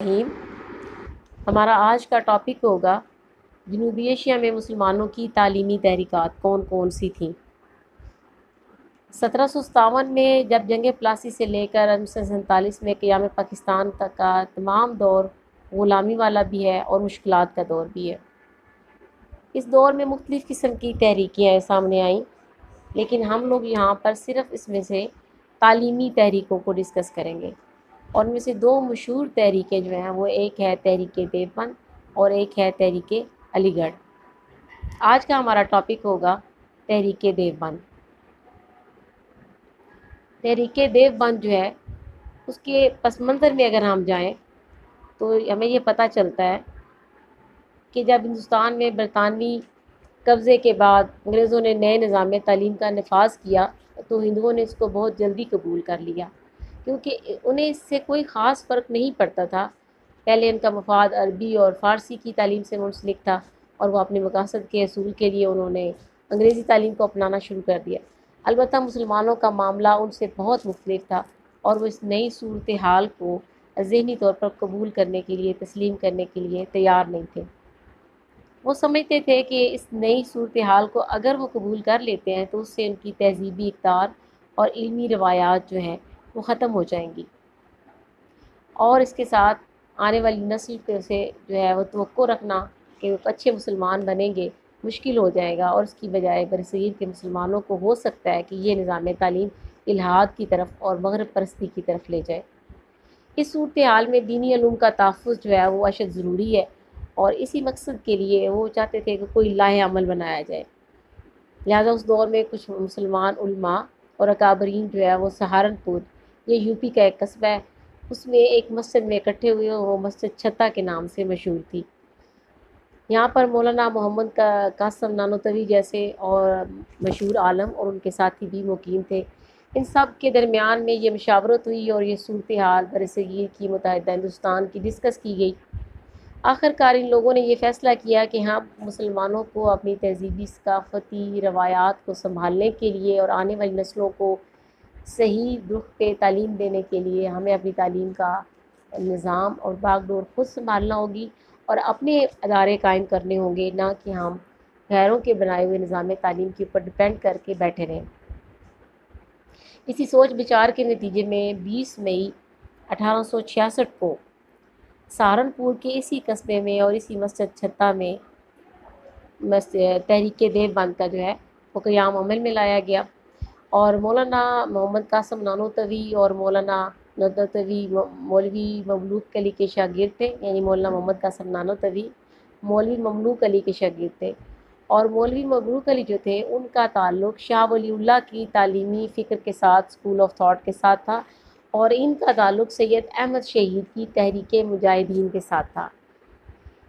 الرحیم۔ ہمارا آج کا ٹاپک ہوگا جنوبی ایشیا میں مسلمانوں کی تعلیمی تحریکات کون کون سی تھیں۔ 1757 میں جب جنگ پلاسی سے لے کر 1947 میں قیام پاکستان تک کا تمام دور غلامی والا بھی ہے اور مشکلات کا دور بھی ہے۔ اس دور میں مختلف قسم کی تحریکیں سامنے آئیں، لیکن ہم لوگ یہاں پر صرف اس میں سے تعلیمی تحریکوں کو ڈسکس کریں گے، اور ان میں سے دو مشہور تحریکیں جو ہیں وہ ایک ہے تحریک دیوبند اور ایک ہے تحریک علی گڑھ۔ آج کا ہمارا ٹاپک ہوگا تحریک دیوبند۔ تحریک دیوبند جو ہے اس کے پس منظر میں اگر ہم جائیں تو ہمیں یہ پتہ چلتا ہے کہ جب ہندوستان میں برطانوی قبضے کے بعد انگریزوں نے نئے نظام تعلیم کا نفاذ کیا تو ہندوؤں نے اس کو بہت جلدی قبول کر لیا، کیونکہ انہیں اس سے کوئی خاص فرق نہیں پڑتا تھا۔ پہلے ان کا مفاد عربی اور فارسی کی تعلیم سے منسلک تھا، اور وہ اپنے مقاصد کے حصول کے لیے انہوں نے انگریزی تعلیم کو اپنانا شروع کر دیا۔ البتہ مسلمانوں کا معاملہ ان سے بہت مختلف تھا، اور وہ اس نئی صورتحال کو ذہنی طور پر قبول کرنے کے لیے، تسلیم کرنے کے لیے تیار نہیں تھے۔ وہ سمجھتے تھے کہ اس نئی صورتحال کو اگر وہ قبول کر لیتے ہیں تو اس سے ان کی تہذیبی اقدار اور علمی روایات جو ہیں وہ ختم ہو جائیں گی، اور اس کے ساتھ آنے والی نسل سے جو ہے وہ توقع رکھنا کہ وہ اچھے مسلمان بنیں گے مشکل ہو جائے گا، اور اس کی بجائے برصغیر کے مسلمانوں کو ہو سکتا ہے کہ یہ نظام تعلیم الحاد کی طرف اور مغرب پرستی کی طرف لے جائے۔ اس صورتحال میں دینی علوم کا تحفظ جو ہے وہ اشد ضروری ہے، اور اسی مقصد کے لیے وہ چاہتے تھے کہ کوئی لاہ عمل بنایا جائے۔ لہذا اس دور میں کچھ مسلمان علماء اور اکابرین جو ہے وہ سہارنپور، یہ یو پی کا ایک قصبہ ہے، اس میں ایک مسجد میں اکٹھے ہوئے، وہ مسجد چھتا کے نام سے مشہور تھی۔ یہاں پر مولانا محمد قاسم نانوتوی جیسے اور مشہور عالم اور ان کے ساتھی بھی مقیم تھے۔ ان سب کے درمیان میں یہ مشاورت ہوئی اور یہ صورتحال برصغیر کی متحدہ ہندوستان کی ڈسکس کی گئی۔ آخر کار ان لوگوں نے یہ فیصلہ کیا کہ ہم مسلمانوں کو اپنی تہذیبی ثقافتی روایات کو سنبھالنے کے لیے اور آنے والی نسلوں کو صحیح رخ پہ تعلیم دینے کے لیے ہمیں اپنی تعلیم کا نظام اور باغ ڈور خود سنبھالنا ہوگی، اور اپنے ادارے قائم کرنے ہوں گے، نہ کہ ہم غیروں کے بنائے ہوئے نظام تعلیم کے اوپر ڈپینڈ کر کے بیٹھے رہیں۔ اسی سوچ بچار کے نتیجے میں 20 مئی 1866 کو سہارنپور کے اسی قصبے میں اور اسی مسجد چھتا میں تحریک دیوبند کا جو ہے وہ قیام عمل میں لایا گیا، اور مولانا محمد قاسم نانوتوی اور مولانا نانوتوی مولوی مملوک علی کے شاگرد تھے، یعنی مولانا محمد قاسم نانوتوی مولوی مملوک علی کے شاگرد تھے، اور مولوی مملوک علی جو تھے ان کا تعلق شاہ ولی اللہ کی تعلیمی فکر کے ساتھ، اسکول آف تھاٹ کے ساتھ تھا، اور ان کا تعلق سید احمد شہید کی تحریک مجاہدین کے ساتھ تھا۔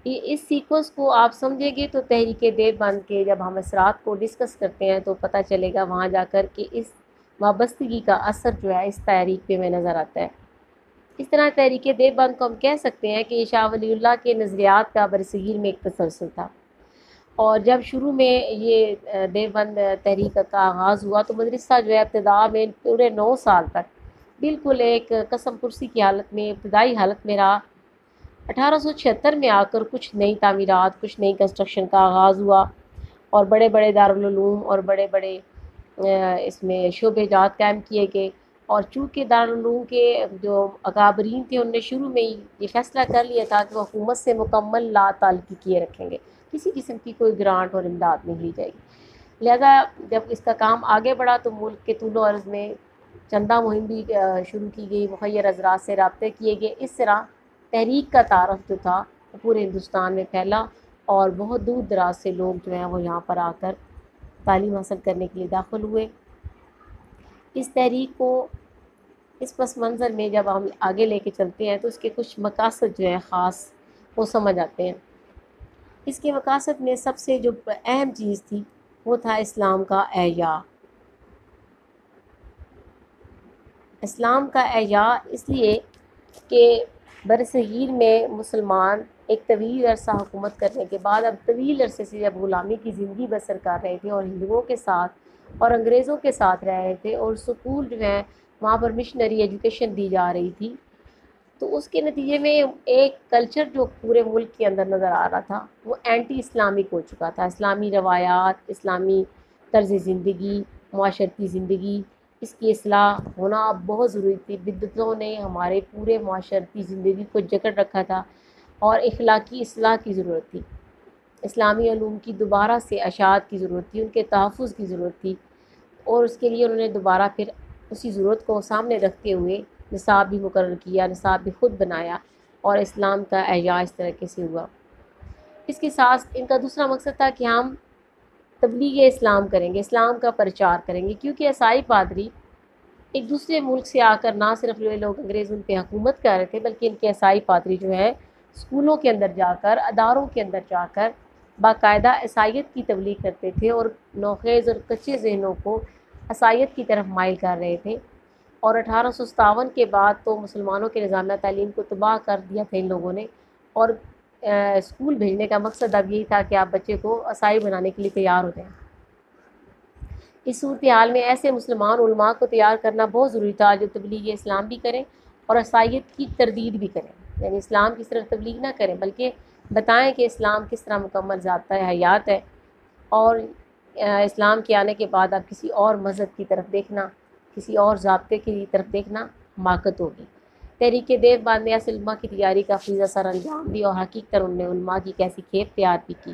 اس سیکوینس کو آپ سمجھیں گے تو تحریک دیوبند کے جب ہم اثرات کو ڈسکس کرتے ہیں تو پتہ چلے گا وہاں جا کر کہ اس وابستگی کا اثر جو ہے اس تحریک پہ میں نظر آتا ہے۔ اس طرح تحریک دیوبند کو ہم کہہ سکتے ہیں کہ یہ شاہ ولی اللہ کے نظریات کا برصغیر میں ایک تسلسل تھا، اور جب شروع میں یہ دیوبند تحریک کا آغاز ہوا تو مدرسہ جو ہے ابتدا میں پورے 9 سال تک بالکل ایک قسم پرسی کی حالت میں، ابتدائی حالت میں رہا۔ 1876 میں آ کر کچھ نئی تعمیرات، کچھ نئی کنسٹرکشن کا آغاز ہوا، اور بڑے بڑے دارالعلوم اور بڑے بڑے اس میں شعبے جات قائم کیے گئے، اور چونکہ دارالعلوم کے جو اکابرین تھے انہوں نے شروع میں ہی یہ فیصلہ کر لیا تھا کہ وہ حکومت سے مکمل لا تعلقی کیے رکھیں گے، کسی قسم کی کوئی گرانٹ اور امداد نہیں لی جائے گی۔ لہذا جب اس کا کام آگے بڑھا تو ملک کے طول و عرض میں چندہ مہم بھی شروع کی گئی، مخیر حضرات سے رابطے کیے گئے۔ اس طرح تحریک کا تعارف جو تھا وہ پورے ہندوستان میں پھیلا، اور بہت دور دراز سے لوگ جو ہیں وہ یہاں پر آ کر تعلیم حاصل کرنے کے لیے داخل ہوئے۔ اس تحریک کو اس پس منظر میں جب ہم آگے لے کے چلتے ہیں تو اس کے کچھ مقاصد جو ہیں خاص وہ سمجھ آتے ہیں۔ اس کے مقاصد میں سب سے جو اہم چیز تھی وہ تھا اسلام کا احیاء۔ اسلام کا احیاء اس لیے کہ برصغیر میں مسلمان ایک طویل عرصہ حکومت کرنے کے بعد اب طویل عرصے سے جب غلامی کی زندگی بسر کر رہے تھے، اور ہندوؤں کے ساتھ اور انگریزوں کے ساتھ رہ رہے تھے، اور سکول جو ہیں وہاں پر مشنری ایجوکیشن دی جا رہی تھی، تو اس کے نتیجے میں ایک کلچر جو پورے ملک کے اندر نظر آ رہا تھا وہ اینٹی اسلامک ہو چکا تھا. اسلامی روایات، اسلامی طرز زندگی، معاشرتی زندگی، اس کی اصلاح ہونا اب بہت ضروری تھی. بدعتوں نے ہمارے پورے معاشرتی زندگی کو جکڑ رکھا تھا اور اخلاقی اصلاح کی ضرورت تھی. اسلامی علوم کی دوبارہ سے اشاعت کی ضرورت تھی، ان کے تحفظ کی ضرورت تھی، اور اس کے لیے انہوں نے دوبارہ پھر اسی ضرورت کو سامنے رکھتے ہوئے نصاب بھی مقرر کیا، نصاب بھی خود بنایا، اور اسلام کا احیاء اس طریقے سے ہوا. اس کے ساتھ ان کا دوسرا مقصد تھا کہ ہم تبلیغ اسلام کریں گے، اسلام کا پرچار کریں گے، کیونکہ عیسائی پادری ایک دوسرے ملک سے آ کر نہ صرف یہ لوگ انگریز ان پہ حکومت کر رہے تھے، بلکہ ان کے عیسائی پادری جو ہے اسکولوں کے اندر جا کر، اداروں کے اندر جا کر باقاعدہ عیسائیت کی تبلیغ کرتے تھے اور نوخیز اور کچے ذہنوں کو عیسائیت کی طرف مائل کر رہے تھے. اور 1857 کے بعد تو مسلمانوں کے نظام تعلیم کو تباہ کر دیا تھا ان لوگوں نے، اور اسکول بھیجنے کا مقصد اب یہی تھا کہ آپ بچے کو عیسائی بنانے کے لیے تیار ہو جائیں. اس صورتحال میں ایسے مسلمان علماء کو تیار کرنا بہت ضروری تھا جو تبلیغ اسلام بھی کریں اور عیسائیت کی تردید بھی کریں، یعنی اسلام کی صرف تبلیغ نہ کریں بلکہ بتائیں کہ اسلام کس طرح مکمل ضابطہ حیات ہے، اور اسلام کے آنے کے بعد اب کسی اور مذہب کی طرف دیکھنا، کسی اور ضابطے کی طرف دیکھنا حماقت ہوگی. تحریک دیوبند نے اصل علماء کی تیاری کا فریضہ سر انجام دی اور حقیقتاً انہوں نے علماء کی کیسی کھیپ تیار بھی کی.